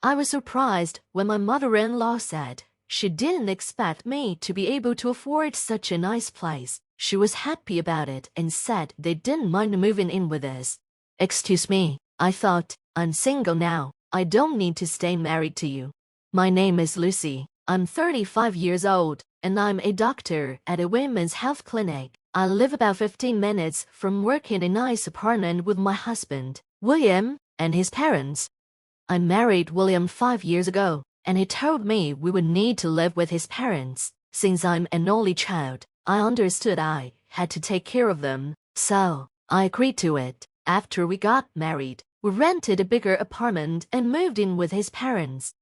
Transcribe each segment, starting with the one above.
I was surprised when my mother-in-law said she didn't expect me to be able to afford such a nice place. She was happy about it and said they didn't mind moving in with us. Excuse me, I thought, I'm single now. I don't need to stay married to you. My name is Lucy. I'm 35 years old, and I'm a doctor at a women's health clinic. I live about 15 minutes from work in a nice apartment with my husband, William, and his parents. I married William 5 years ago, and he told me we would need to live with his parents. Since I'm an only child, I understood I had to take care of them, so I agreed to it. After we got married, we rented a bigger apartment and moved in with his parents.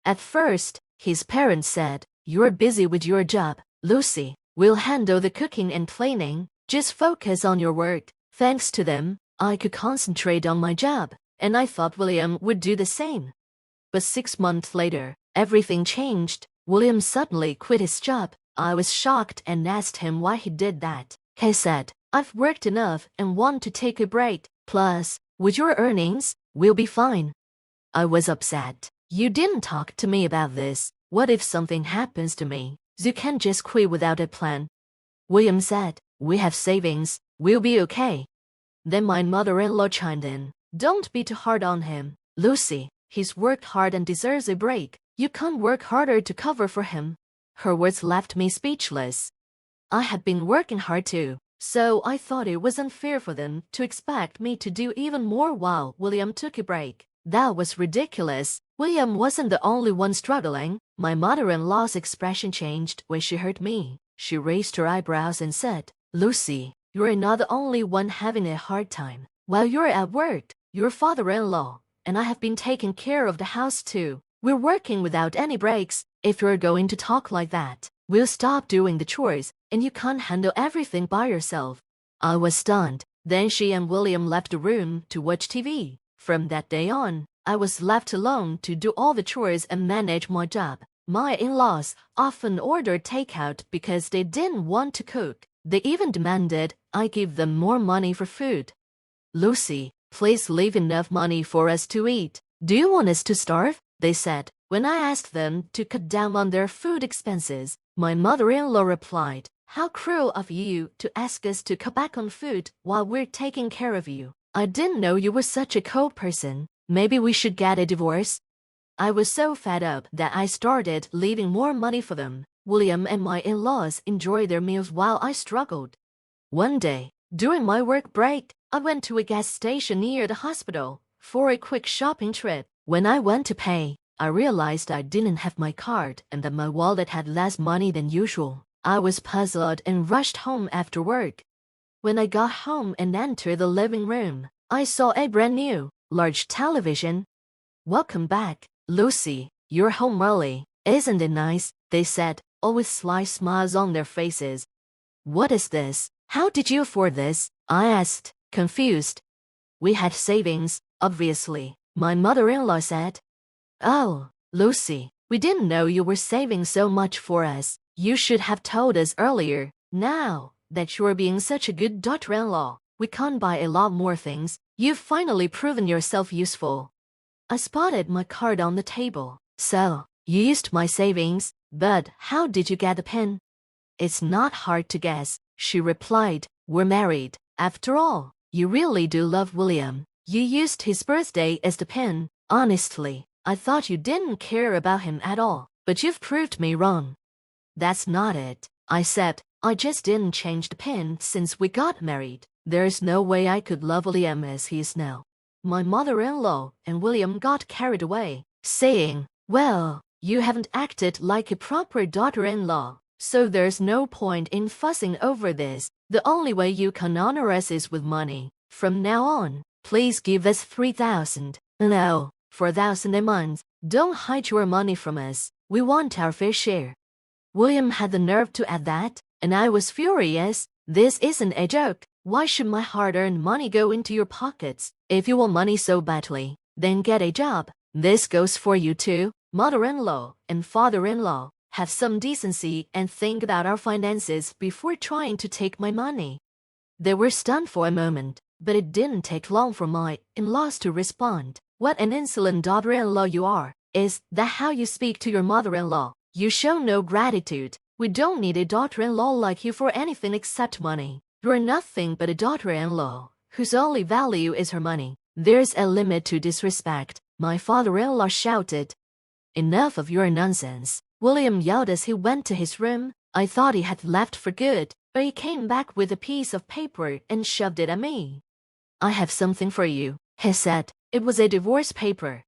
At first, his parents said, "You're busy with your job, Lucy. We'll handle the cooking and cleaning. Just focus on your work." Thanks to them, I could concentrate on my job, and I thought William would do the same. But 6 months later, everything changed. William suddenly quit his job. I was shocked and asked him why he did that. He said, "I've worked enough and want to take a break. Plus, with your earnings, we'll be fine." I was upset. "You didn't talk to me about this. What if something happens to me? You can't just quit without a plan." William said, "We have savings. We'll be okay." Then my mother-in-law chimed in. "Don't be too hard on him, Lucy. He's worked hard and deserves a break. You can't work harder to cover for him." Her words left me speechless. I had been working hard too, so I thought it was unfair for them to expect me to do even more while William took a break. That was ridiculous. William wasn't the only one struggling. My mother-in-law's expression changed when she heard me. She raised her eyebrows and said, "Lucy, you're not the only one having a hard time. While you're at work, your father-in-law and I have been taking care of the house too. We're working without any breaks. If you're going to talk like that, we'll stop doing the chores, and you can't handle everything by yourself." I was stunned. Then she and William left the room to watch TV. From that day on, I was left alone to do all the chores and manage my job. My in-laws often ordered takeout because they didn't want to cook. They even demanded I give them more money for food. "Lucy, please leave enough money for us to eat. Do you want us to starve?" they said. When I asked them to cut down on their food expenses, my mother-in-law replied, "How cruel of you to ask us to cut back on food while we're taking care of you. I didn't know you were such a cold person. Maybe we should get a divorce." I was so fed up that I started leaving more money for them. William and my in-laws enjoyed their meals while I struggled. One day, during my work break, I went to a gas station near the hospital for a quick shopping trip. When I went to pay, I realized I didn't have my card and that my wallet had less money than usual. I was puzzled and rushed home after work. When I got home and entered the living room, I saw a brand new, large television. "Welcome back, Lucy. You're home early. Isn't it nice?" they said, all with sly smiles on their faces. "What is this? How did you afford this?" I asked, confused. "We had savings, obviously," my mother-in-law said. "Oh, Lucy, we didn't know you were saving so much for us. You should have told us earlier. Now that you're being such a good daughter-in-law, we can't buy a lot more things. You've finally proven yourself useful." I spotted my card on the table. "So, you used my savings, but how did you get the pin?" "It's not hard to guess," she replied. "We're married. After all, you really do love William. You used his birthday as the pin. Honestly, I thought you didn't care about him at all, but you've proved me wrong." "That's not it," I said. "I just didn't change the pin since we got married. There's no way I could love William as he is now." My mother-in-law and William got carried away, saying, "Well, you haven't acted like a proper daughter-in-law, so there's no point in fussing over this. The only way you can honor us is with money. From now on, please give us 3,000. No, 4,000 a month. Don't hide your money from us. We want our fair share." William had the nerve to add that, and I was furious. "This isn't a joke. Why should my hard-earned money go into your pockets? If you want money so badly, then get a job. This goes for you too. Mother-in-law and father-in-law, have some decency and think about our finances before trying to take my money." They were stunned for a moment, but it didn't take long for my in-laws to respond. "What an insolent daughter-in-law you are. Is that how you speak to your mother-in-law? You show no gratitude. We don't need a daughter-in-law like you for anything except money. You're nothing but a daughter-in-law whose only value is her money. There's a limit to disrespect, my father-in-law shouted. Enough of your nonsense, William yelled as he went to his room. I thought he had left for good, but he came back with a piece of paper and shoved it at me. I have something for you, he said. It was a divorce paper.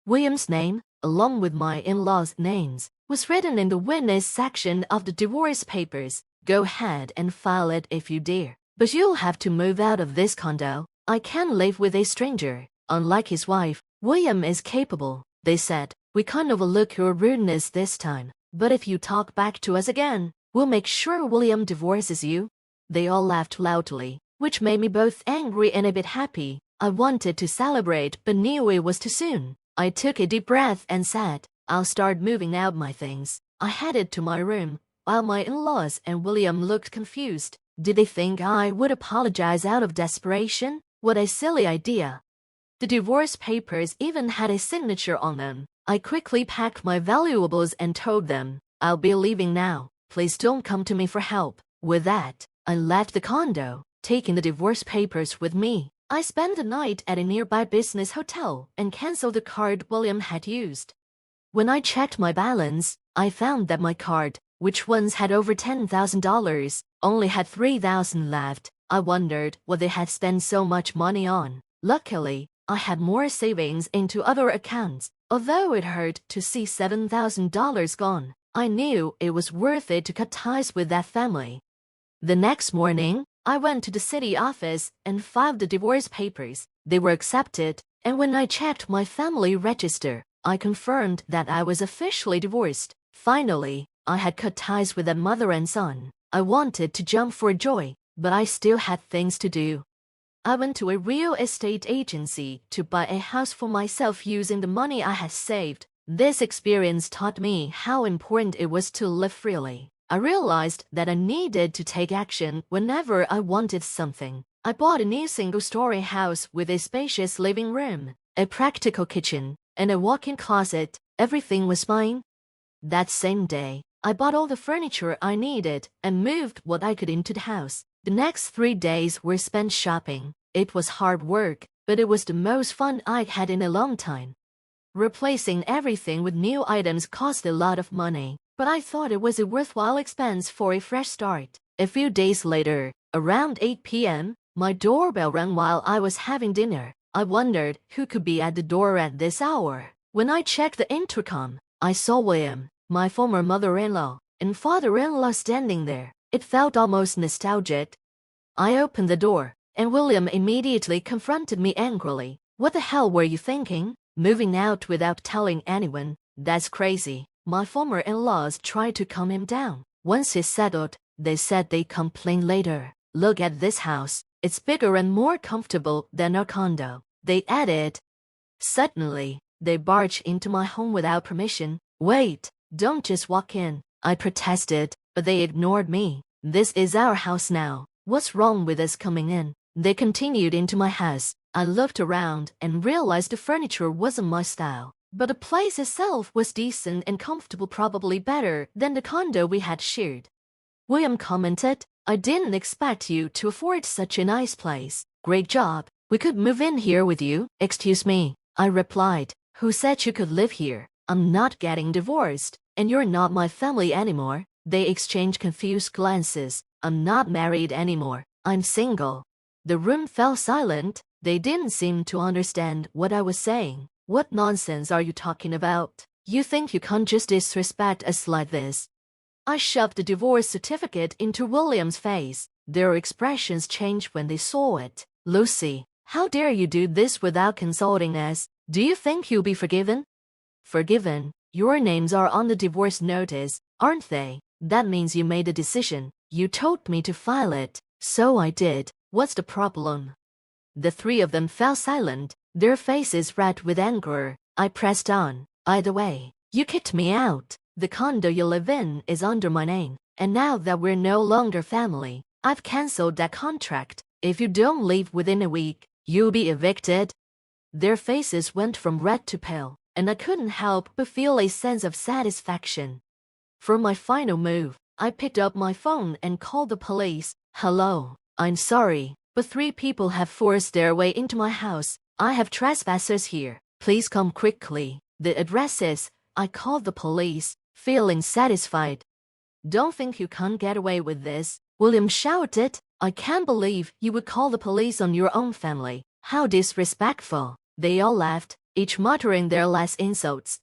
William's name, along with my in-laws' names, was written in the witness section of the divorce papers. Go ahead and file it if you dare. But you'll have to move out of this condo. I can't live with a stranger. Unlike his wife, William is capable, they said. We can't overlook your rudeness this time, but if you talk back to us again, we'll make sure William divorces you. They all laughed loudly, which made me both angry and a bit happy. I wanted to celebrate, but knew it was too soon. I took a deep breath and said, I'll start moving out my things. I headed to my room, while my in-laws and William looked confused. Did they think I would apologize out of desperation? What a silly idea. The divorce papers even had a signature on them. I quickly packed my valuables and told them, I'll be leaving now. Please don't come to me for help. With that, I left the condo, taking the divorce papers with me. I spent the night at a nearby business hotel and canceled the card William had used. When I checked my balance, I found that my card, which once had over $10,000, only had $3,000 left. I wondered what they had spent so much money on. Luckily, I had more savings into other accounts. Although it hurt to see $7,000 gone, I knew it was worth it to cut ties with that family. The next morning, I went to the city office and filed the divorce papers. They were accepted, and when I checked my family register, I confirmed that I was officially divorced. Finally, I had cut ties with that mother and son. I wanted to jump for joy, but I still had things to do. I went to a real estate agency to buy a house for myself using the money I had saved. This experience taught me how important it was to live freely. I realized that I needed to take action whenever I wanted something. I bought a new single-story house with a spacious living room, a practical kitchen, and a walk-in closet. Everything was mine. That same day, I bought all the furniture I needed and moved what I could into the house. The next 3 days were spent shopping. It was hard work, but it was the most fun I'd had in a long time. Replacing everything with new items cost a lot of money, but I thought it was a worthwhile expense for a fresh start. A few days later, around 8 p.m., my doorbell rang while I was having dinner. I wondered who could be at the door at this hour. When I checked the intercom, I saw William, my former mother-in-law, and father-in-law standing there. It felt almost nostalgic. I opened the door, and William immediately confronted me angrily. What the hell were you thinking? Moving out without telling anyone? That's crazy. My former in-laws tried to calm him down. Once he's settled, they said they'd complain later. Look at this house. It's bigger and more comfortable than our condo, they added. Suddenly, they barged into my home without permission. Wait, don't just walk in, I protested, but they ignored me. This is our house now. What's wrong with us coming in? They continued into my house. I looked around and realized the furniture wasn't my style, but the place itself was decent and comfortable, probably better than the condo we had shared. William commented, I didn't expect you to afford such a nice place. Great job. We could move in here with you. Excuse me, I replied. Who said you could live here? I'm not getting divorced, and you're not my family anymore. They exchanged confused glances. I'm not married anymore. I'm single. The room fell silent. They didn't seem to understand what I was saying. What nonsense are you talking about? You think you can't just disrespect us like this? I shoved the divorce certificate into William's face. Their expressions changed when they saw it. Lucy, how dare you do this without consulting us? Do you think you'll be forgiven? Forgiven? Your names are on the divorce notice, aren't they? That means you made a decision. You told me to file it, so I did. What's the problem? The three of them fell silent, their faces red with anger. I pressed on. Either way, you kicked me out. The condo you live in is under my name, and now that we're no longer family, I've cancelled that contract. If you don't leave within a week, you'll be evicted. Their faces went from red to pale. and I couldn't help but feel a sense of satisfaction. For my final move, I picked up my phone and called the police. "Hello, I'm sorry, but 3 people have forced their way into my house. I have trespassers here. Please come quickly." The address is. I called the police, feeling satisfied. "Don't think you can't get away with this," William shouted. "I can't believe you would call the police on your own family. How disrespectful." They all laughed, each muttering their last insults.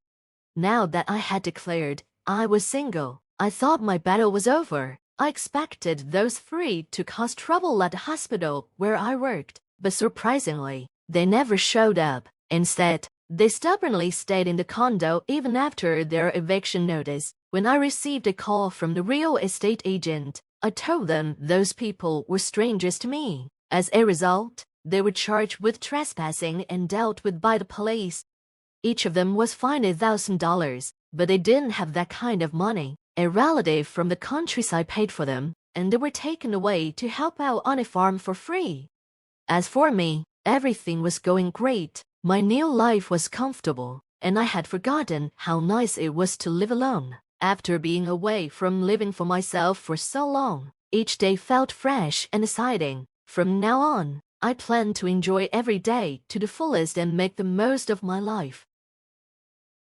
Now that I had declared I was single, I thought my battle was over. I expected those 3 to cause trouble at the hospital where I worked, but surprisingly, they never showed up. Instead, they stubbornly stayed in the condo even after their eviction notice. When I received a call from the real estate agent, I told them those people were strangers to me. As a result, they were charged with trespassing and dealt with by the police. Each of them was fined $1,000, but they didn't have that kind of money. A relative from the countryside paid for them, and they were taken away to help out on a farm for free. As for me, everything was going great. My new life was comfortable, and I had forgotten how nice it was to live alone. After being away from living for myself for so long, each day felt fresh and exciting. From now on, I plan to enjoy every day to the fullest and make the most of my life.